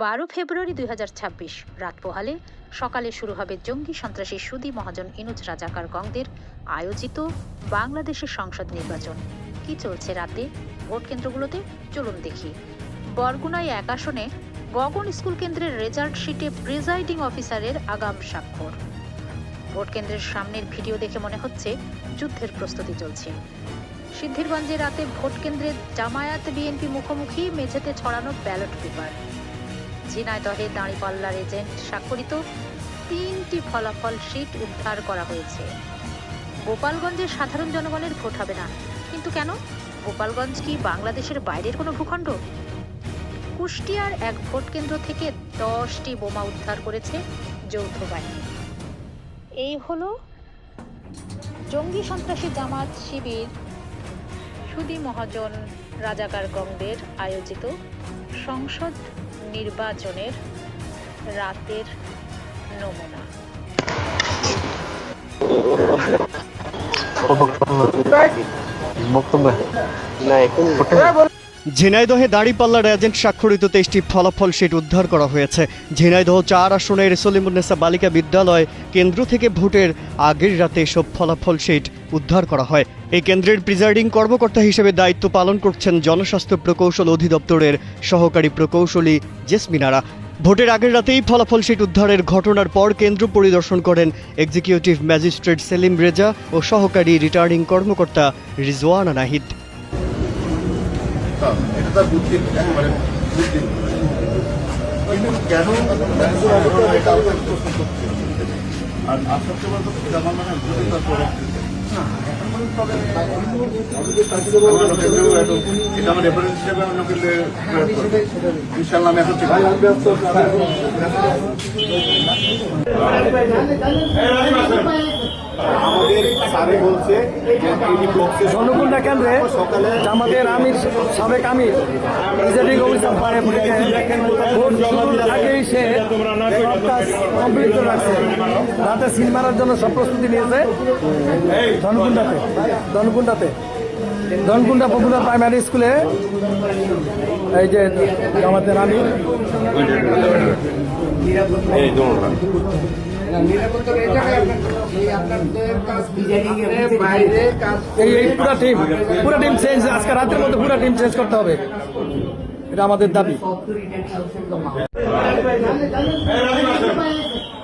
12 ফেব্রুয়ারি 2026 রাত পোহালে সকালে শুরু হবে জঙ্গি সন্ত্রাসী সুদি মহাজন ইনুজ রাজাকার গংদের আয়োজিত বাংলাদেশের সংসদ নির্বাচন। কি চলছে রাতে ভোট কেন্দ্রগুলোতে, চলুন দেখি। বরগুনায় 1 আসনে গগন স্কুল কেন্দ্রের রেজাল্ট শিটে প্রিজাইডিং অফিসারের আগাম স্বাক্ষর। ভোট কেন্দ্রের সামনের ভিডিও দেখে মনে হচ্ছে যুদ্ধের প্রস্তুতি চলছে। সিদ্ধিরগঞ্জে রাতে ভোট কেন্দ্রে জামায়াত বিএনপি মুখোমুখি, মেঝেতে ছড়ানো ব্যালট পেপার। ঝিনাইদহে দাঁড়িপাল্লার এজেন্ট স্বাক্ষরিত 3টি ফলাফল শিট উদ্ধার করা হয়েছে। গোপালগঞ্জে সাধারণ জনগণের ভোট হবে না, কিন্তু কেন? গোপালগঞ্জ কি বাংলাদেশের বাইরের কোনো ভূখণ্ড? কুষ্টিয়ার এক ভোট কেন্দ্র থেকে 10টি বোমা উদ্ধার করেছে যৌথ বাহিনী। এই হলো জঙ্গি সন্ত্রাসী জামাত শিবির সুদি মহাজন রাজাকার গংদের আয়োজিত সংসদ নির্বাচনের রাতের নমুনা। ঝিনাইদহে দাঁড়িপাল্লার এজেন্ট স্বাক্ষরিত 23টি ফলাফল শিট উদ্ধার করা হয়েছে। ঝিনাইদহ 4 আসনের সলিমুন্নেসা বালিকা বিদ্যালয় কেন্দ্র থেকে ভোটের আগের রাতে সব ফলাফল শিট উদ্ধার করা হয়। এই কেন্দ্রের প্রিজাইডিং কর্মকর্তা হিসেবে দায়িত্ব পালন করছেন জনস্বাস্থ্য প্রকৌশল অধিদপ্তরের সহকারী প্রকৌশলী জেসমিনারা। ভোটের আগের রাতেই ফলাফল শিট উদ্ধারের ঘটনার পর কেন্দ্র পরিদর্শন করেন এক্সিকিউটিভ ম্যাজিস্ট্রেট সেলিম রেজা ও সহকারী রিটার্নিং কর্মকর্তা রিজওয়ানা নাহিদ। জনকুণ্ডা কেন্দ্রে আমাদের আমির সাবেক আমির প্রিজাইডিং অফিসার ভোট শুরুর আগেই সে সব কাজ কমপ্লিট করে রাখছে। রাতে সিল মারার জন্য সব প্রস্তুতি নিয়েছে। ধনকুণ্ডা পপুলার প্রাইমারি স্কুলে এই যে আমাদের আমির পুরো টিম চেঞ্জ, আজকে রাতের মধ্যে পুরো টিম চেঞ্জ করতে হবে, এটা আমাদের দাবি।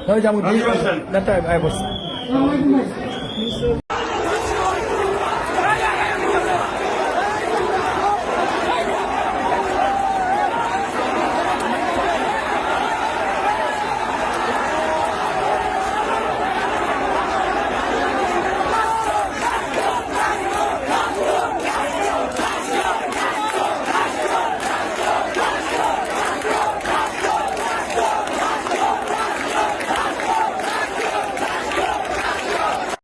হয়ে যাবো